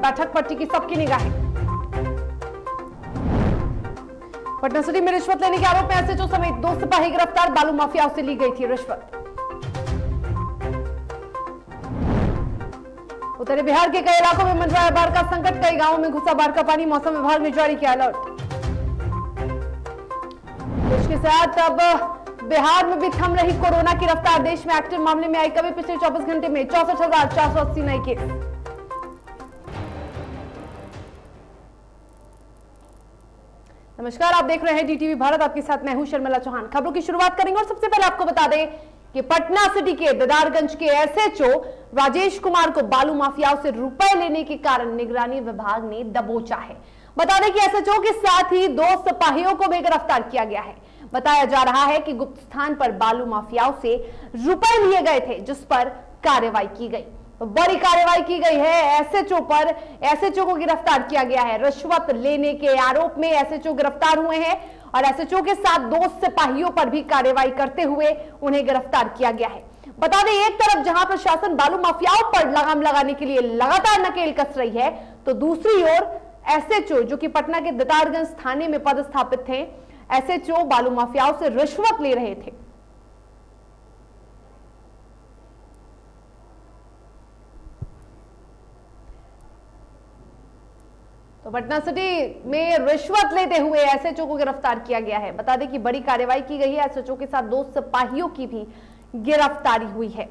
बैठक पर टिकी सबकी निगाहें। पटना सिटी में रिश्वत लेने के आरोप में एसएचओ समेत 2 सिपाही गिरफ्तार, बालू माफियाओं से ली गई थी रिश्वत। उत्तरी बिहार के कई इलाकों में मंडराया बाढ़ का संकट, कई गांवों में घुसा बाढ़ का पानी, मौसम विभाग ने जारी किया अलर्ट। इसके साथ अब बिहार में भी थम रही कोरोना की रफ्तार, देश में एक्टिव मामले में आई कमी, पिछले 24 घंटे में 64,480 नए केस। नमस्कार, आप देख रहे हैं डीटीवी भारत, आपके साथ मैं हूं शर्मिला चौहान। खबरों की शुरुआत करेंगे और सबसे पहले आपको बता दें कि पटना सिटी के दीदारगंज के एसएचओ राजेश कुमार को बालू माफियाओं से रुपए लेने के कारण निगरानी विभाग ने दबोचा है। बता दें कि एसएचओ के साथ ही 2 सिपाहियों को भी गिरफ्तार किया गया है। बताया जा रहा है कि गुप्त स्थान पर बालू माफियाओं से रुपए लिए गए थे, जिस पर कार्रवाई की गई। तो बड़ी कार्रवाई की गई है एसएचओ पर, एसएचओ को गिरफ्तार किया गया है। रिश्वत लेने के आरोप में एसएचओ गिरफ्तार हुए हैं और एसएचओ के साथ 2 सिपाहियों पर भी कार्रवाई करते हुए उन्हें गिरफ्तार किया गया है। बता दें, एक तरफ जहां प्रशासन बालू माफियाओं पर लगाम लगाने के लिए लगातार नकेल कस रही है, तो दूसरी ओर एसएचओ जो कि पटना के दीदारगंज थाने में पदस्थापित थे, एसएचओ बालू माफियाओं से रिश्वत ले रहे थे। तो पटना सिटी में रिश्वत लेते हुए एसएचओ को गिरफ्तार किया गया है। बता दें कि बड़ी कार्रवाई की गई है, एसएचओ के साथ 2 सिपाहियों की भी गिरफ्तारी हुई है।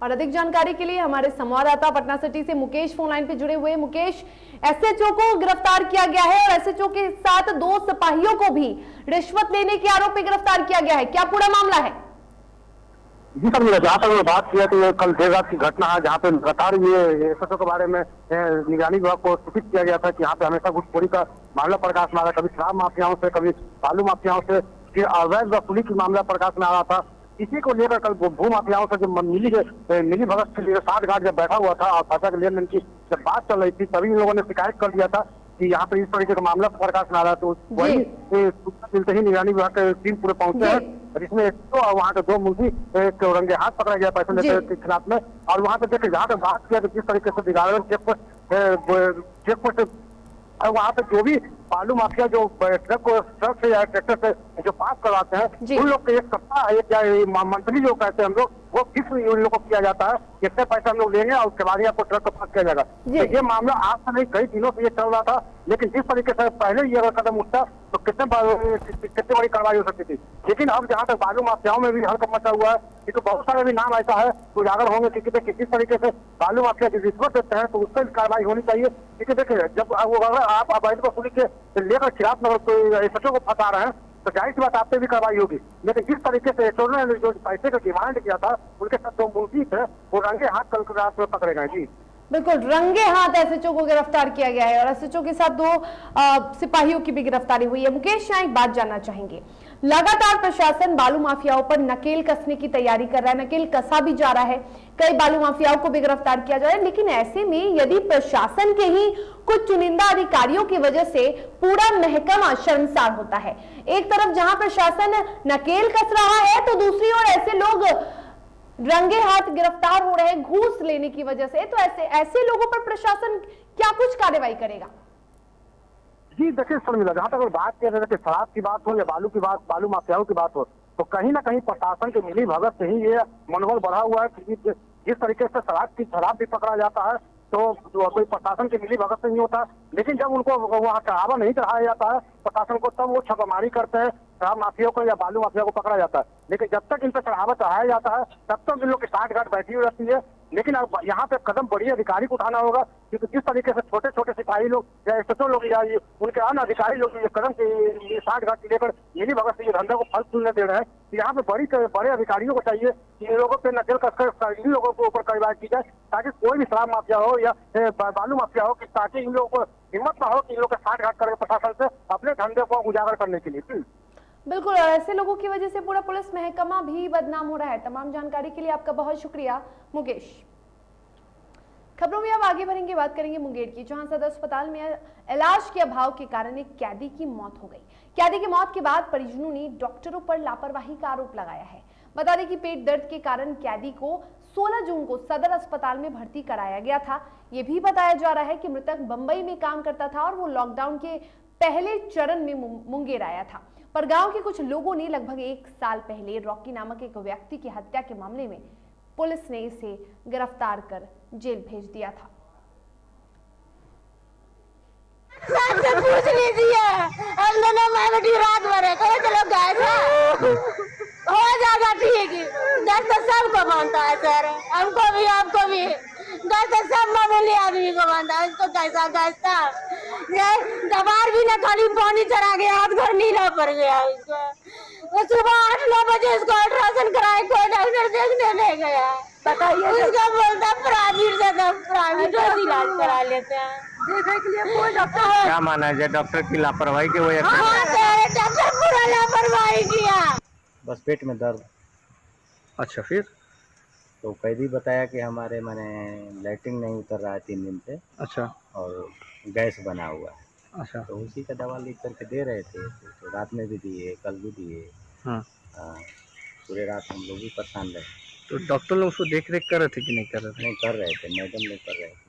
और अधिक जानकारी के लिए हमारे संवाददाता पटना सिटी से मुकेश फोन लाइन पे जुड़े हुए। मुकेश, एसएचओ को गिरफ्तार किया गया है और एसएचओ के साथ 2 सिपाहियों को भी रिश्वत लेने के आरोप में गिरफ्तार किया गया है, क्या पूरा मामला है? जी सर, जहाँ तक बात किया तो कल देर रात की घटना है, जहाँ पे लगातार ये एसएचओ के बारे में निगरानी विभाग को सूचित किया गया था कि यहाँ पे हमेशा घुसखोरी का मामला प्रकाश में आ रहा है, कभी शराब माफियाओं से, कभी बालू माफियाओं से, फिर अवैध वसूली की मामला प्रकाश में आ रहा था। इसी को लेकर कल भू माफियाओं से जो मिली भगत के लिए साठ घाट जब बैठा हुआ था और पैसा के लेन देन की जब बात चल रही थी, तभी इन लोगों ने शिकायत कर दिया था कि यहाँ पे इस तरीके का मामला प्रकाश में आ रहा है। तो वही मिलते ही निगरानी विभाग की टीम पूरे पहुंचे हैं, जिसमें तो वहाँ के 2 मुलजी रंगे हाथ पकड़ा गया पैसे लेते के खिलाफ में। और वहाँ पे देखिए, जहाँ पे बात किया तो जिस तरीके से दीदारगंज चेक पोस्ट और वहाँ पे जो भी बालू माफिया जो ट्रक से या ट्रैक्टर से जो पास करवाते हैं, उन लोग के एक सप्ताह या मंथली जो कहते हैं हम लोग, वो फिक्स उन लोग को किया जाता है, कितने पैसे हम लोग लेंगे और उसके बाद ही आपको ट्रक को पास किया जाएगा। तो ये मामला आज से नहीं, कई दिनों से ये चल रहा था, लेकिन जिस तरीके से पहले ये अगर कदम उठता तो कितने बड़ी कार्रवाई हो सकती थी। लेकिन अब जहाँ तक बालू माफियाओं में भी हड़कंप मचा हुआ है, तो बहुत सारे भी नाम ऐसा है उजागर होंगे कि किसी तरीके से बालू माफिया की रिश्वत देते हैं, तो उस पर कार्रवाई होनी चाहिए। क्योंकि देखिए, जब अगर आप अवैध वसूली के लेकर खिलाफ एसएचओ को फंसा रहे हैं, तो जाहिर सी बात आप पे भी कार्रवाई होगी। लेकिन जिस तरीके से एसएचओ ने जो पैसे का डिमांड किया था, उनके साथ 2 मुलजी थे, वो रंगे हाथ कल रात में पकड़े गए। जी बिल्कुल, रंगे हाथ एसएचओ को गिरफ्तार किया गया है और एसएचओ के साथ 2 सिपाहियों की भी गिरफ्तारी हुई है। मुकेश, यहाँ एक बात जानना चाहेंगे, लगातार प्रशासन बालू माफियाओं पर नकेल कसने की तैयारी कर रहा है, नकेल कसा भी जा रहा है, कई बालू माफियाओं को भी गिरफ्तार किया जा रहा है, लेकिन ऐसे में यदि प्रशासन के ही कुछ चुनिंदा अधिकारियों की वजह से पूरा महकमा शर्मसार होता है, एक तरफ जहां प्रशासन नकेल कस रहा है तो दूसरी ओर ऐसे लोग रंगे हाथ गिरफ्तार हो रहे हैं घूस लेने की वजह से, तो ऐसे लोगों पर प्रशासन क्या कुछ कार्रवाई करेगा? जी देखिए शर्मिला, जहाँ तक बात कर रहे थे, शराब की बात हो या बालू माफियाओं की बात हो, तो कहीं ना कहीं प्रशासन के मिली भगत से ही ये मनोबल बढ़ा हुआ है। क्योंकि जिस तरीके से शराब भी पकड़ा जाता है तो कोई प्रशासन की मिली भगत से नहीं होता, लेकिन जब उनको वहाँ चढ़ावा नहीं चढ़ाया जाता है प्रशासन को, तब वो छापामारी करते हैं, शराब माफिया को या बालू माफिया को पकड़ा जाता है। लेकिन जब तक इन पर चढ़ावा चढ़ाया जाता है, तब तक इन लोग की साठ गांठ बैठी हुई रहती है। लेकिन अब यहाँ पे कदम बड़ी अधिकारी को उठाना होगा, क्योंकि जिस तरीके से छोटे छोटे सिपाही लोग या एसएचओ लोग या उनके अन्य अधिकारी लोग ये कदम की साठ गांठ लेकर मिली भगत से ये धंधे को फल फूलने दे रहे हैं, तो यहाँ पे बड़े अधिकारियों को चाहिए कि इन लोगों पे नकेल कसकर इन लोगों के ऊपर कार्रवाई की जाए, ताकि कोई भी शराब माफिया हो या बालू माफिया हो, ताकि इन लोगों को हिम्मत ना हो कि इन लोग साठ घाट करें प्रशासन से अपने धंधे को उजागर करने के लिए। बिल्कुल, और ऐसे लोगों की वजह से पूरा पुलिस महकमा भी बदनाम हो रहा है। तमाम जानकारी के लिए आपका बहुत शुक्रिया मुकेश। खबरों में अब आगे बढ़ेंगे, बात करेंगे मुंगेर की, जहां सदर अस्पताल में इलाज के अभाव के कारण एक कैदी की मौत हो गई। कैदी की मौत के बाद परिजनों ने डॉक्टरों पर लापरवाही का आरोप लगाया है। बता दें कि पेट दर्द के कारण कैदी को 16 जून को सदर अस्पताल में भर्ती कराया गया था। यह भी बताया जा रहा है कि मृतक बंबई में काम करता था और वो लॉकडाउन के पहले चरण में मुंगेर आया था, पर गांव के कुछ लोगों ने लगभग 1 साल पहले रॉकी नामक एक व्यक्ति की हत्या के मामले में पुलिस ने इसे गिरफ्तार कर जेल भेज दिया था। सबसे पूछ लीजिए, हम दोनों माँ बेटी रात भर है, चलो गए थे, हो जाएगा ठीक। दर्द तो सबको मानता है सर, हमको भी आपको भी, दर्द तो सब मामूली आदमी को मानता है। इसको कैसा कैसा दबार भी न खाली पानी चढ़ा गया, हाथ घर नीला पड़ गया उसको। वो सुबह 8-9 बजे इसको अल्ट्रासाउंड कराए, कोई डॉक्टर देखने नहीं गया। बताइए, उसका बोलता प्राइवेट से, तो प्राइवेट इलाज करा लेते हैं, देखने के लिए कोई डॉक्टर। क्या माना है डॉक्टर की लापरवाही की वजह से? हाँ सर, डॉक्टर पूरा लापरवाही किया। बस पेट में दर्द। अच्छा, फिर? तो कैदी बताया कि हमारे माने लैट्रिन नहीं उतर रहा है 3 दिन से, अच्छा और गैस बना हुआ है। अच्छा। तो उसी का दवा लिख करके दे रहे थे, तो रात में भी दिए, कल भी दिए। हाँ, पूरे रात हम लोग भी परेशान रहे। तो डॉक्टर लोग उसको देख रेख कर रहे थे कि नहीं कर रहे थे? नहीं कर रहे थे, मैडम नहीं कर रहे थे।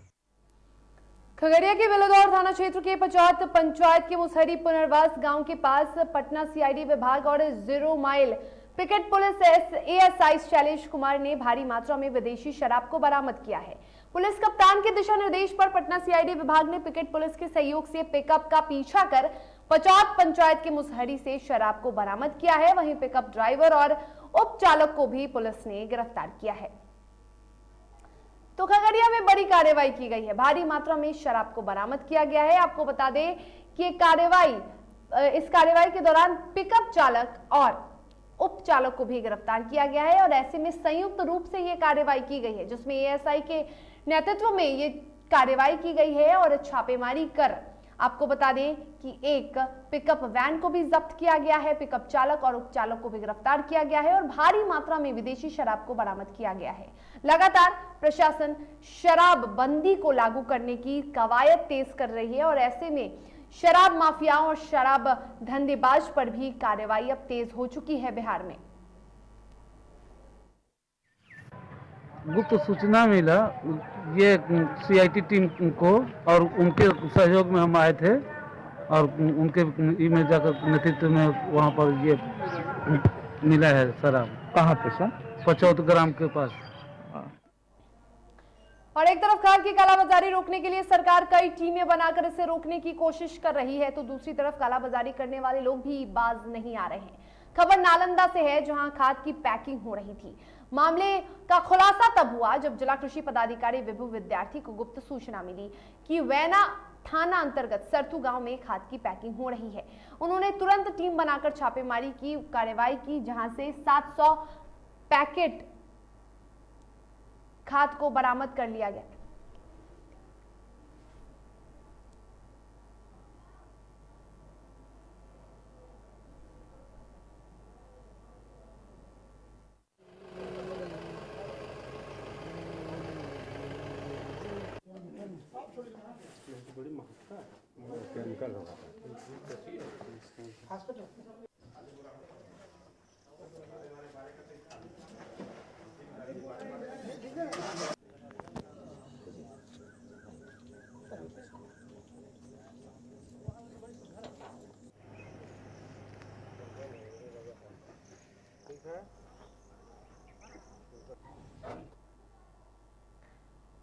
खगड़िया के बेलोदौर थाना क्षेत्र के पचौत पंचायत के मुसहरी पुनर्वास गांव के पास पटना सीआईडी विभाग और 0 mile picket police ASI Shailesh Kumar ने भारी मात्रा में विदेशी शराब को बरामद किया है। पुलिस कप्तान के दिशा निर्देश पर पटना सीआईडी विभाग ने पिकेट पुलिस के सहयोग से पिकअप का पीछा कर पचौत पंचायत के मुसहरी से शराब को बरामद किया है। वहीं पिकअप ड्राइवर और उप चालक को भी पुलिस ने गिरफ्तार किया है। तो खगड़िया में बड़ी कार्रवाई की गई है, भारी मात्रा में शराब को बरामद किया गया है। आपको बता दें कि इस कार्रवाई के दौरान पिकअप चालक और उप चालक को भी गिरफ्तार किया गया है और ऐसे में संयुक्त रूप से यह कार्रवाई की गई है, जिसमें एएसआई के नेतृत्व में ये कार्रवाई की गई है और छापेमारी कर आपको बता दें कि एक पिकअप वैन को भी जब्त किया गया है, पिकअप चालक और उप चालक को भी गिरफ्तार किया गया है और भारी मात्रा में विदेशी शराब को बरामद किया गया है। लगातार प्रशासन शराब बंदी को लागू करने की कवायद तेज कर रही है और ऐसे में शराब माफियाओं और शराब धंधेबाज पर भी कार्रवाई अब तेज हो चुकी है बिहार में। गुप्त सूचना मिला ये सीआईटी टीम को और उनके सहयोग में हम आए थे और उनके ईमेल जाकर नेतृत्व में वहाँ पर ये मिला है शराब। कहाँ पे सर? पचौत ग्राम के पास। और एक तरफ खाद की कालाबाजारी रोकने के लिए सरकार कई टीमें बनाकर इसे रोकने की कोशिश कर रही है, तो दूसरी तरफ कालाबाजारी करने वाले लोग भी बाज नहीं आ रहे हैं। खबर नालंदा से है, जहां खाद की पैकिंग हो रही थी। मामले का खुलासा तब हुआ जब जिला कृषि पदाधिकारी विभु विद्यार्थी को गुप्त सूचना मिली कि वैना थाना अंतर्गत सरतू गांव में खाद की पैकिंग हो रही है। उन्होंने तुरंत टीम बनाकर छापेमारी की कार्रवाई की, जहां से 700 पैकेट खाद को बरामद कर लिया गया।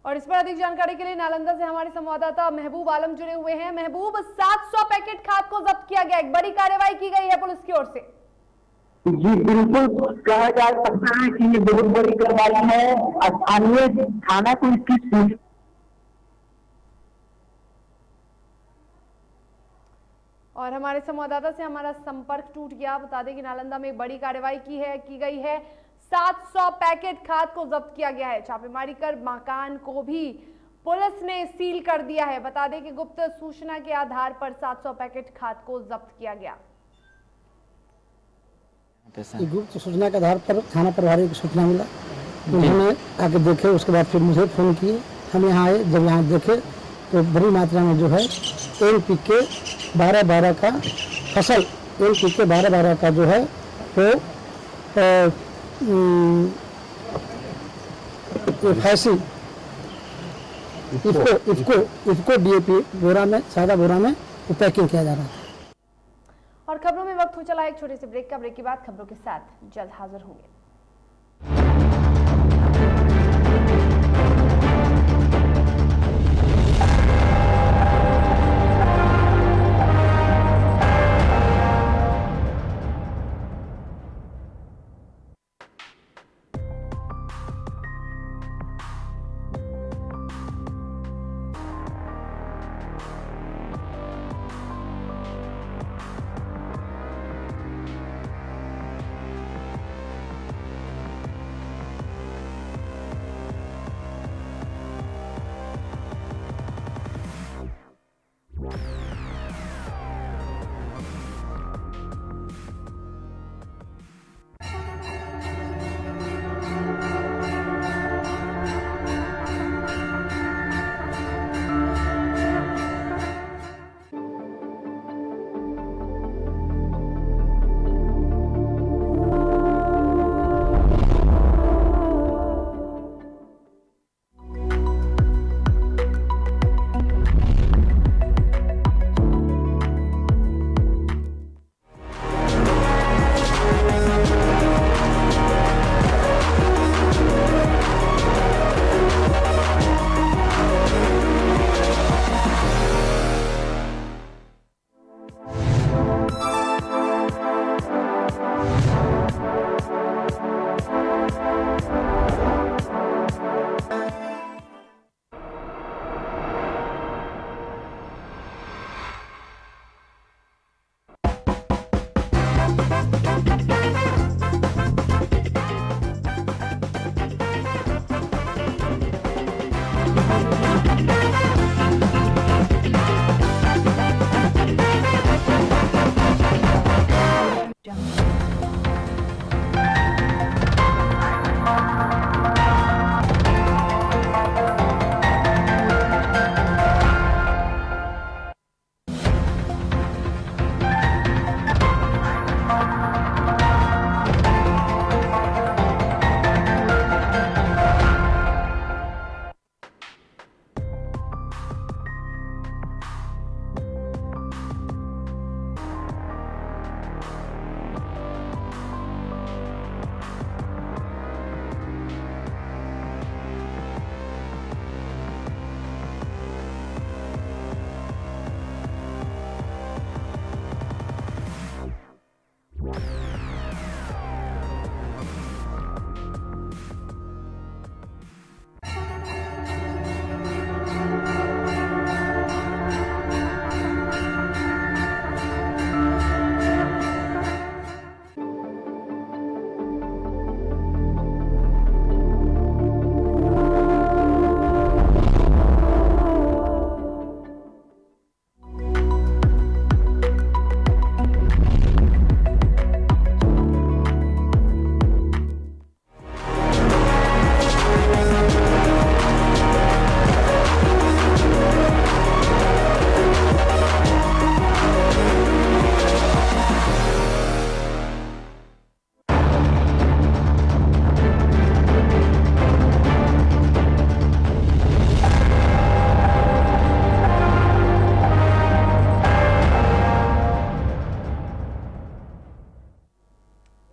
और इस पर अधिक जानकारी के लिए नालंदा से हमारे संवाददाता महबूब आलम जुड़े हुए हैं। महबूब, 700 पैकेट खाद को जब्त किया गया, एक बड़ी कार्रवाई की गई है पुलिस की ओर से। जी बिल्कुल, कहा जा सकता है कि ये बहुत बड़ी कार्रवाई है। स्थानीय थाना को इसकी सूचना और हमारे संवाददाता से हमारा संपर्क टूट गया। बता दें कि नालंदा में बड़ी कार्रवाई की गई है। 700 पैकेट खाद को जब्त किया गया है। छापेमारी कर मकान को भी पुलिस ने सील कर दिया है। बता दें कि गुप्त सूचना के आधार पर 700 पैकेट खाद को जब्त किया गया। गुप्त सूचना के आधार पर थाना प्रभारी को सूचना मिला, उन्होंने आके देखे, उसके बाद फिर मुझे फोन किए। हम यहाँ आए, जब यहाँ देखे तो बड़ी मात्रा में जो है NPK 12-12 का फसल, NPK 12-12 का जो है वो फैसी इफको डीएपी बोरा में, सादा बोरा में वो पैकिंग किया जा रहा है। और खबरों में वक्त हो चला एक छोटे से ब्रेक का। ब्रेक के बाद खबरों के साथ जल्द हाजिर होंगे।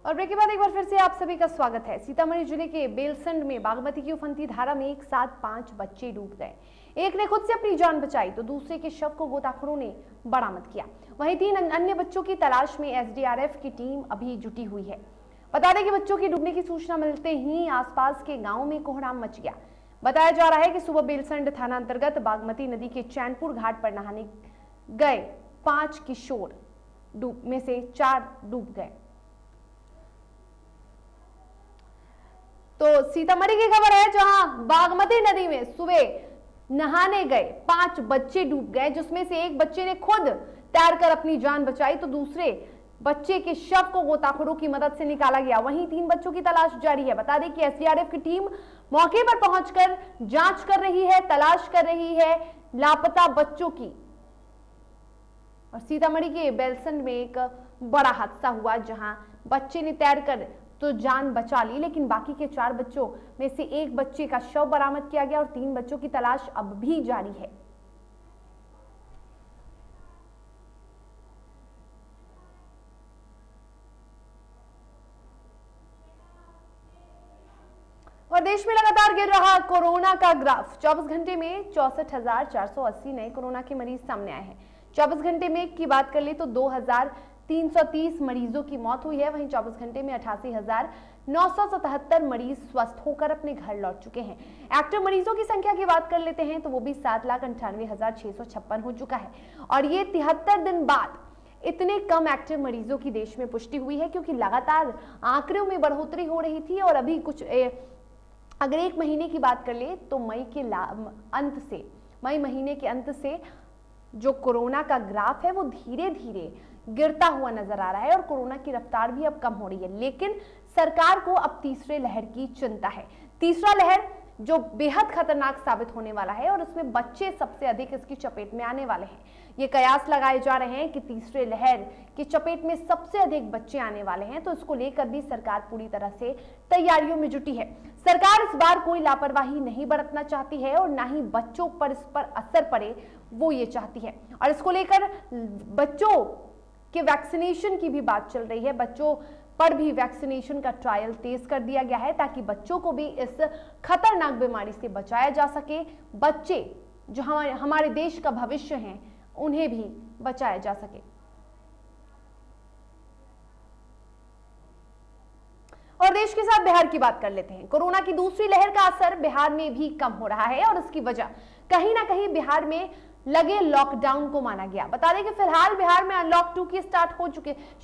और ब्रेक के बाद एक बार फिर से आप सभी का स्वागत है। सीतामढ़ी जिले के बेलसंड में बागमती की उफनती धारा में एक साथ 5 बच्चे डूब गए। एक ने खुद से अपनी जान बचाई तो दूसरे के शव को गोताखोरों ने बरामद किया। वहीं 3 अन्य बच्चों की तलाश में एसडीआरएफ की टीम अभी जुटी हुई है। बता दें कि बच्चों की डूबने की सूचना मिलते ही आसपास के गाँव में कोहराम मच गया। बताया जा रहा है कि सुबह बेलसंड थाना अंतर्गत बागमती नदी के चैनपुर घाट पर नहाने गए 5 किशोर में से 4 डूब गए। तो सीतामढ़ी की खबर है जहां बागमती नदी में सुबह नहाने गए 5 बच्चे डूब गए, जिसमें से एक बच्चे ने खुद तैरकर अपनी जान बचाई तो दूसरे बच्चे के शव को गोताखोरों की मदद से निकाला गया। वहीं 3 बच्चों की तलाश जारी है। बता दें कि एसडीआरएफ की टीम मौके पर पहुंचकर जांच कर रही है, तलाश कर रही है लापता बच्चों की। और सीतामढ़ी के बेलसंड में एक बड़ा हादसा हुआ जहां बच्चे ने तैरकर तो जान बचा ली, लेकिन बाकी के 4 बच्चों में से एक बच्चे का शव बरामद किया गया और 3 बच्चों की तलाश अब भी जारी है। और देश में लगातार गिर रहा कोरोना का ग्राफ। 24 घंटे में 64,480 नए कोरोना के मरीज सामने आए हैं। 24 घंटे में की बात कर ले तो 2,330 मरीजों की मौत हुई है। वहीं 24 घंटे में 88,977 मरीज स्वस्थ होकर अपने घर लौट चुके हैं। एक्टिव मरीजों की संख्या की बात कर लेते हैं तो वो भी 7,98,656 हो चुका है। और ये 73 दिन बाद इतने कम एक्टिव मरीजों की देश में पुष्टि हुई है, क्योंकि लगातार आंकड़ों में बढ़ोतरी हो रही थी। और अभी कुछ अगर एक महीने की बात कर ले तो मई महीने के अंत से जो कोरोना का ग्राफ है वो धीरे धीरे गिरता हुआ नजर आ रहा है और कोरोना की रफ्तार भी अब कम हो रही है। लेकिन सरकार को अब तीसरे लहर की चिंता है। तीसरा लहर जो बेहद खतरनाक साबित होने वाला है और उसमें बच्चे सबसे अधिक इसकी चपेट में आने वाले हैं। ये कयास लगाए जा रहे हैं कि तीसरे लहर की चपेट में सबसे अधिक बच्चे आने वाले हैं, तो इसको लेकर भी सरकार पूरी तरह से तैयारियों में जुटी है। सरकार इस बार कोई लापरवाही नहीं बरतना चाहती है और ना ही बच्चों पर इस पर असर पड़े वो ये चाहती है। और इसको लेकर बच्चों के वैक्सीनेशन की भी बात चल रही है। बच्चों पर भी वैक्सीनेशन का ट्रायल तेज कर दिया गया है ताकि बच्चों को भी इस खतरनाक बीमारी से बचाया जा सके। बच्चे जो हमारे देश का भविष्य हैं उन्हें भी बचाया जा सके। और देश के साथ बिहार की बात कर लेते हैं। कोरोना की दूसरी लहर का असर बिहार में भी कम हो रहा है और इसकी वजह कहीं ना कहीं बिहार में लगे लॉकडाउन को माना गया। बता दें कि फिलहाल बिहार में अनलॉक 2 की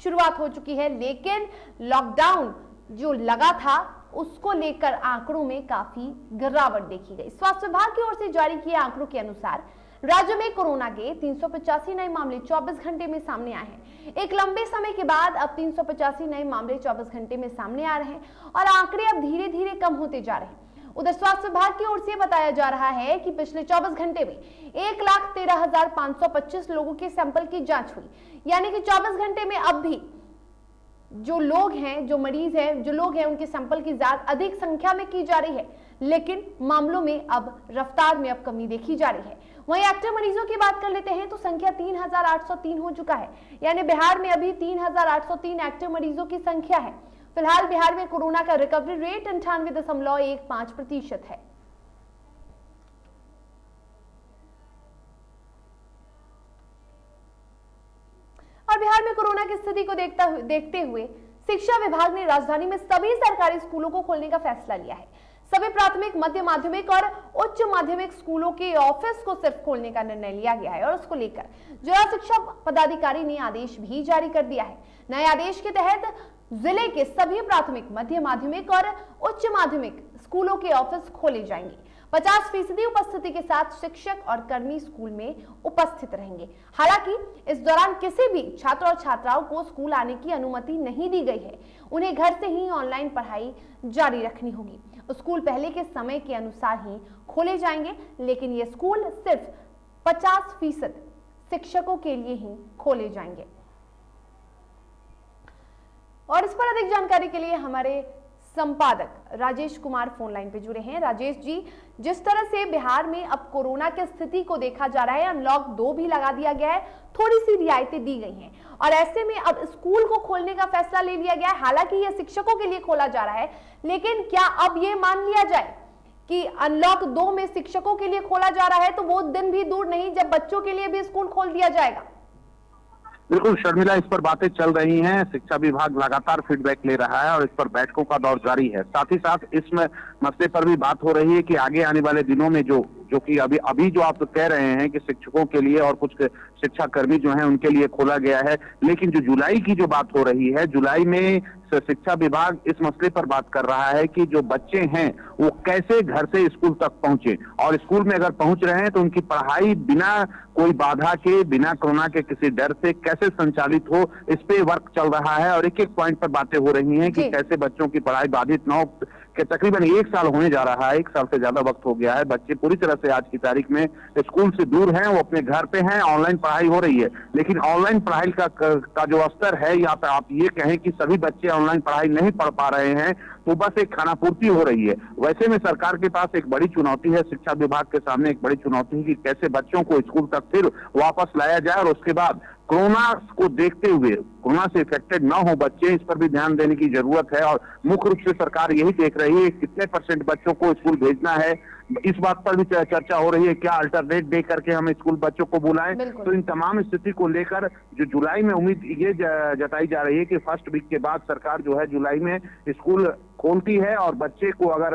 शुरुआत हो चुकी है, लेकिन लॉकडाउन जो लगा था उसको लेकर आंकड़ों में काफी गिरावट देखी गई। स्वास्थ्य विभाग की ओर से जारी किए आंकड़ों के अनुसार राज्य में कोरोना के 385 नए मामले 24 घंटे में सामने आए हैं। एक लंबे समय के बाद अब 385 नए मामले 24 घंटे में सामने आ रहे हैं और आंकड़े अब धीरे धीरे कम होते जा रहे हैं। उधर स्वास्थ्य विभाग की ओर से बताया जा रहा है कि पिछले 24 घंटे में 1,13,525 लोगों के सैंपल की जांच हुई, यानी कि 24 घंटे में अब भी जो लोग हैं, जो मरीज हैं, जो लोग हैं उनके सैंपल की जांच अधिक संख्या में की जा रही है, लेकिन मामलों में अब रफ्तार में अब कमी देखी जा रही है। वहीं एक्टिव मरीजों की बात कर लेते हैं तो संख्या 3,803 हो चुका है, यानी बिहार में अभी 3,803 एक्टिव मरीजों की संख्या है। फिलहाल बिहार में कोरोना का रिकवरी रेट 98.15% है। और बिहार में कोरोना की स्थिति को देखते हुए शिक्षा विभाग ने राजधानी में सभी सरकारी स्कूलों को खोलने का फैसला लिया है। सभी प्राथमिक, मध्य माध्यमिक और उच्च माध्यमिक स्कूलों के ऑफिस को सिर्फ खोलने का निर्णय लिया गया है और उसको लेकर जिला शिक्षा पदाधिकारी ने आदेश भी जारी कर दिया है। नए आदेश के तहत जिले के सभी प्राथमिक, मध्य माध्यमिक और उच्च माध्यमिक स्कूलों के ऑफिस खोले जाएंगे। 50% उपस्थिति के साथ शिक्षक और कर्मी स्कूल में उपस्थित रहेंगे। हालांकि इस दौरान किसी भी छात्र और छात्राओं को स्कूल आने की अनुमति नहीं दी गई है। उन्हें घर से ही ऑनलाइन पढ़ाई जारी रखनी होगी। स्कूल पहले के समय के अनुसार ही खोले जाएंगे, लेकिन ये स्कूल सिर्फ 50% शिक्षकों के लिए ही खोले जाएंगे। और इस पर अधिक जानकारी के लिए हमारे संपादक राजेश कुमार फोन लाइन पे जुड़े हैं। राजेश जी, जिस तरह से बिहार में अब कोरोना की स्थिति को देखा जा रहा है, अनलॉक 2 भी लगा दिया गया है, थोड़ी सी रियायतें दी गई हैं और ऐसे में अब स्कूल को खोलने का फैसला ले लिया गया है। हालांकि यह शिक्षकों के लिए खोला जा रहा है, लेकिन क्या अब ये मान लिया जाए कि अनलॉक 2 में शिक्षकों के लिए खोला जा रहा है तो वो दिन भी दूर नहीं जब बच्चों के लिए भी स्कूल खोल दिया जाएगा? बिल्कुल शर्मिला, इस पर बातें चल रही हैं। शिक्षा विभाग लगातार फीडबैक ले रहा है और इस पर बैठकों का दौर जारी है। साथ ही साथ इस मसले पर भी बात हो रही है कि आगे आने वाले दिनों में जो कि अभी जो आप कह रहे हैं कि शिक्षकों के लिए और कुछ शिक्षा कर्मी जो हैं उनके लिए खोला गया है, लेकिन जो जुलाई की जो बात हो रही है, जुलाई में शिक्षा विभाग इस मसले पर बात कर रहा है कि जो बच्चे हैं वो कैसे घर से स्कूल तक पहुंचे और स्कूल में अगर पहुंच रहे हैं तो उनकी पढ़ाई बिना कोई बाधा के, बिना कोरोना के किसी डर से कैसे संचालित हो, इस पे वर्क चल रहा है। और एक एक पॉइंट पर बातें हो रही हैं कि कैसे बच्चों की पढ़ाई बाधित न हो, कि तकरीबन 1 साल होने जा रहा है, 1 साल से ज्यादा वक्त हो गया है। बच्चे पूरी तरह से आज की तारीख में स्कूल से दूर हैं, वो अपने घर पे हैं, ऑनलाइन पढ़ाई हो रही है। लेकिन ऑनलाइन पढ़ाई का जो स्तर है, या पे आप ये कहें कि सभी बच्चे ऑनलाइन पढ़ाई नहीं पढ़ पा रहे हैं, तो बस एक खानापूर्ति हो रही है। वैसे में सरकार के पास एक बड़ी चुनौती है, शिक्षा विभाग के सामने एक बड़ी चुनौती है कि कैसे बच्चों को स्कूल तक फिर वापस लाया जाए, और उसके बाद कोरोना को देखते हुए, कोरोना से इफेक्टेड ना हो बच्चे, इस पर भी ध्यान देने की जरूरत है। और मुख्य रूप से सरकार यही देख रही है कितने % बच्चों को स्कूल भेजना है। इस बात पर भी चर्चा हो रही है क्या अल्टरनेट डे करके हम स्कूल बच्चों को बुलाएं। तो इन तमाम स्थिति को लेकर जो जुलाई में उम्मीद ये जताई जा रही है कि फर्स्ट वीक के बाद सरकार जो है जुलाई में स्कूल खोलती है, और बच्चे को अगर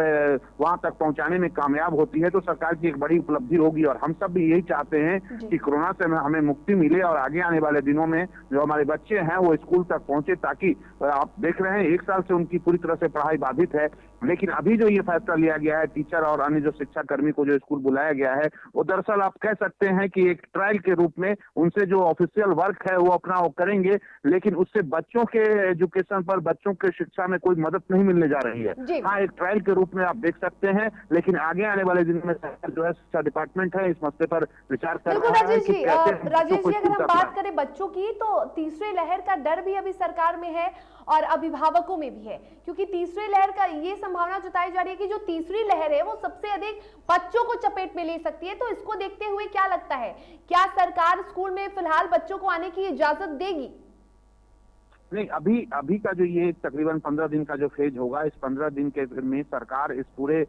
वहां तक पहुंचाने में कामयाब होती है तो सरकार की एक बड़ी उपलब्धि होगी। और हम सब भी यही चाहते हैं कि कोरोना से हमें मुक्ति मिले, और आगे आने वाले दिनों में जो हमारे बच्चे हैं वो स्कूल तक पहुंचे, ताकि आप देख रहे हैं 1 साल से उनकी पूरी तरह से पढ़ाई बाधित है। लेकिन अभी जो ये फैसला लिया गया है, टीचर और अन्य जो शिक्षा कर्मी को जो स्कूल बुलाया गया है, वो दरअसल आप कह सकते हैं कि एक ट्रायल के रूप में उनसे जो ऑफिशियल वर्क है वो अपना वो करेंगे, लेकिन उससे बच्चों के एजुकेशन पर, बच्चों के शिक्षा में कोई मदद नहीं मिलने जा रही है। हाँ, एक ट्रायल के रूप में आप देख सकते हैं, लेकिन आगे आने वाले दिनों में जो है शिक्षा डिपार्टमेंट है इस मसले पर विचार कर रहा है राजेश कि जी, कैसे राजेश जी, अगर हम स्कूल बात करें बच्चों की, तो तीसरे लहर का डर भी अभी सरकार में है और अभिभावकों में भी है, क्योंकि तीसरी लहर का ये संभावना जताई जा रही है कि जो तीसरी लहर है वो सबसे अधिक बच्चों को चपेट में ले सकती है। तो इसको देखते हुए क्या लगता है, क्या सरकार स्कूल में फिलहाल बच्चों को आने की इजाजत देगी? नहीं, अभी का जो ये तकरीबन 15 दिन का जो फेज होगा, इस 15 दिन के में सरकार इस पूरे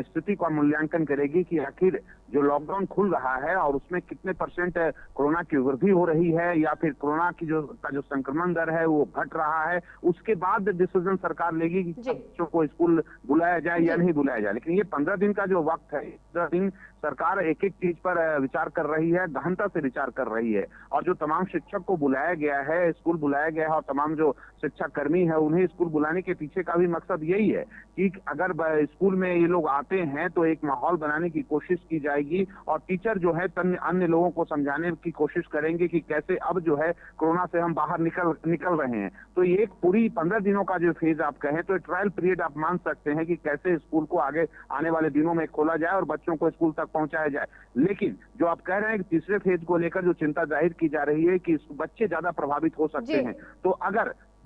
स्थिति का मूल्यांकन करेगी कि आखिर जो लॉकडाउन खुल रहा है और उसमें कितने % कोरोना की वृद्धि हो रही है, या फिर कोरोना की जो संक्रमण दर है वो घट रहा है। उसके बाद डिसीजन सरकार लेगी कि बच्चों को स्कूल बुलाया जाए या नहीं बुलाया जाए। लेकिन ये 15 दिन का जो वक्त है, 15 दिन सरकार एक एक चीज पर विचार कर रही है, गहनता से विचार कर रही है। और जो तमाम शिक्षक को बुलाया गया है, स्कूल बुलाया गया है, और तमाम जो शिक्षा कर्मी है उन्हें स्कूल बुलाने के पीछे का भी मकसद यही है कि अगर स्कूल में ये लोग आते हैं तो एक माहौल बनाने की कोशिश की जाएगी, और टीचर जो है अन्य लोगों को समझाने की कोशिश करेंगे कि कैसे अब जो है कोरोना से हम बाहर निकल रहे हैं। तो ये एक पूरी 15 दिनों का जो फेज आप कहें तो ट्रायल पीरियड आप मान सकते हैं कि कैसे स्कूल को आगे आने वाले दिनों में खोला जाए और बच्चों को स्कूल तक पहुंचाया जाए। लेकिन जो आप कह रहे हैं कि तीसरे फेज को लेकर जो चिंता जाहिर की जा रही है कि बच्चे ज्यादा प्रभावित हो सकते हैं, तो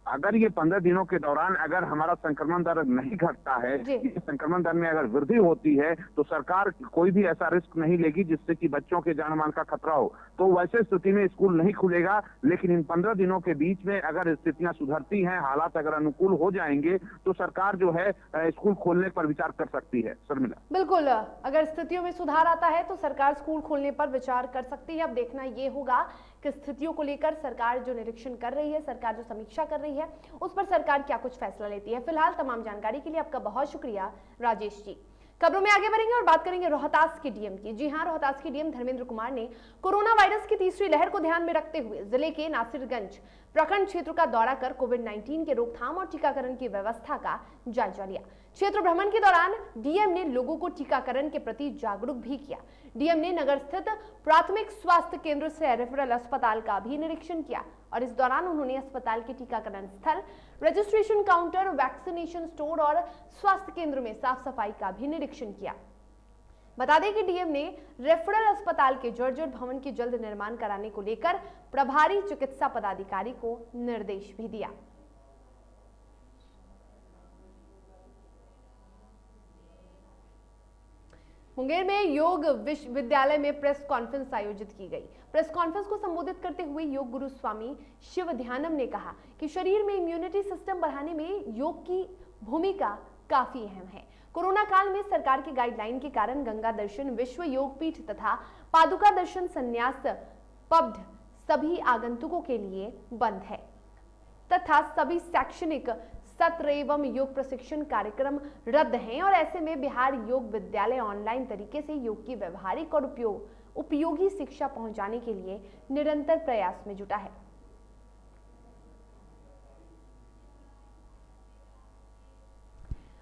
अगर ये 15 दिनों के दौरान अगर हमारा संक्रमण दर नहीं घटता है, संक्रमण दर में अगर वृद्धि होती है, तो सरकार कोई भी ऐसा रिस्क नहीं लेगी जिससे कि बच्चों के जान मान का खतरा हो। तो वैसे स्थिति में स्कूल नहीं खुलेगा। लेकिन इन 15 दिनों के बीच में अगर स्थितियां सुधरती हैं, हालात अगर अनुकूल हो जाएंगे, तो सरकार जो है स्कूल खोलने पर विचार कर सकती है। शर्मिला, बिल्कुल, अगर स्थितियों में सुधार आता है तो सरकार स्कूल खोलने पर विचार कर सकती है। अब देखना ये होगा कि स्थितियों को लेकर सरकार जो निरीक्षण कर रही है, सरकार जो समीक्षा कर रही है, उस पर सरकार क्या कुछ फैसला लेती है। फिलहाल तमाम जानकारी के लिए आपका बहुत शुक्रिया राजेश जी। खबरों में आगे बढ़ेंगे और बात करेंगे रोहतास के डीएम की। जी हां, रोहतास के डीएम धर्मेंद्र कुमार ने कोरोना वायरस की तीसरी लहर को ध्यान में रखते हुए जिले के नासिरगंज प्रखंड क्षेत्र का दौरा कर कोविड-19 के रोकथाम और टीकाकरण की व्यवस्था का जायजा लिया। क्षेत्र भ्रमण के दौरान डीएम ने लोगों को टीकाकरण के प्रति जागरूक भी किया। डीएम ने नगर स्थित प्राथमिक स्वास्थ्य केंद्र से रेफरल अस्पताल का भी निरीक्षण किया और इस दौरान उन्होंने अस्पताल के टीकाकरण स्थल, रजिस्ट्रेशन काउंटर, वैक्सीनेशन स्टोर और स्वास्थ्य केंद्र में साफ सफाई का भी निरीक्षण किया। बता दें कि डीएम ने रेफरल अस्पताल के जर्जर भवन की जल्द निर्माण कराने को लेकर प्रभारी चिकित्सा पदाधिकारी को निर्देश भी दिया। मुंगेर में योग विश्वविद्यालय में प्रेस कॉन्फ्रेंस आयोजित की गई। प्रेस कॉन्फ्रेंस को संबोधित करते हुए योग गुरु स्वामी शिव ध्यानम ने कहा कि शरीर में इम्यूनिटी सिस्टम बढ़ाने में योग की भूमिका काफी अहम है। कोरोना काल में सरकार की गाइडलाइन के कारण गंगा दर्शन, विश्व योग पीठ तथा पादुका दर्शन, संन्यास पब्ड सभी आगंतुकों के लिए बंद है तथा सभी शैक्षणिक सत्र एवं योग प्रशिक्षण कार्यक्रम रद्द हैं और ऐसे में बिहार योग विद्यालय ऑनलाइन तरीके से योग की व्यवहारिक और उपयोगी शिक्षा पहुंचाने के लिए निरंतर प्रयास में जुटा है।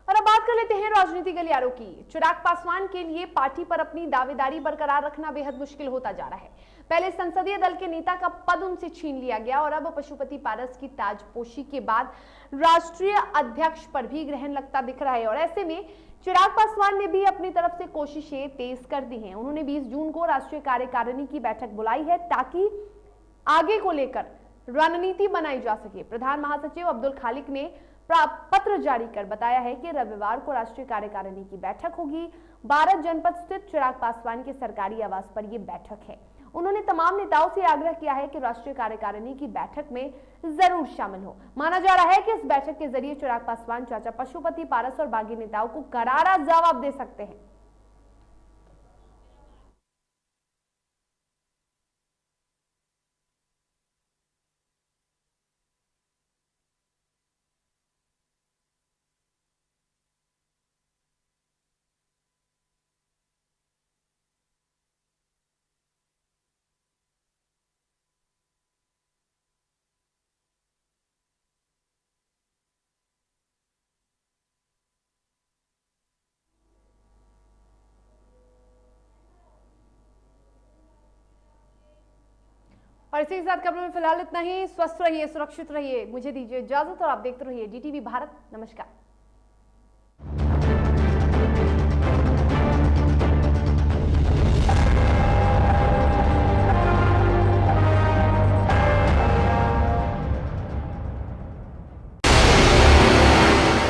और अब बात कर लेते हैं हैं राजनीति गलियारों की। चिराग पासवान के लिए पार्टी पर अपनी दावेदारी बरकरार रखना बेहद मुश्किल होता जा रहा है। पहले संसदीय दल के नेता का पद उनसे छीन लिया गया और अब पशुपति पारस की ताजपोशी के बाद राष्ट्रीय अध्यक्ष पर भी ग्रहण लगता दिख रहा है। और ऐसे में चिराग पासवान ने भी अपनी तरफ से कोशिशें तेज कर दी हैं। उन्होंने 20 जून को राष्ट्रीय कार्यकारिणी की बैठक बुलाई है ताकि आगे को लेकर रणनीति बनाई जा सके। प्रधान महासचिव अब्दुल खालिक ने पत्र जारी कर बताया है कि रविवार को राष्ट्रीय कार्यकारिणी की बैठक होगी। 12 जनपद स्थित चिराग पासवान के सरकारी आवास पर यह बैठक है। उन्होंने तमाम नेताओं से आग्रह किया है कि राष्ट्रीय कार्यकारिणी की बैठक में जरूर शामिल हो। माना जा रहा है कि इस बैठक के जरिए चिराग पासवान चाचा पशुपति पारस और बागी नेताओं को करारा जवाब दे सकते हैं। और इसी के साथ खबरों में फिलहाल इतना ही। स्वस्थ रहिए, सुरक्षित रहिए, मुझे दीजिए इजाजत और आप देखते रहिए DTV भारत। नमस्कार।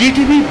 DTV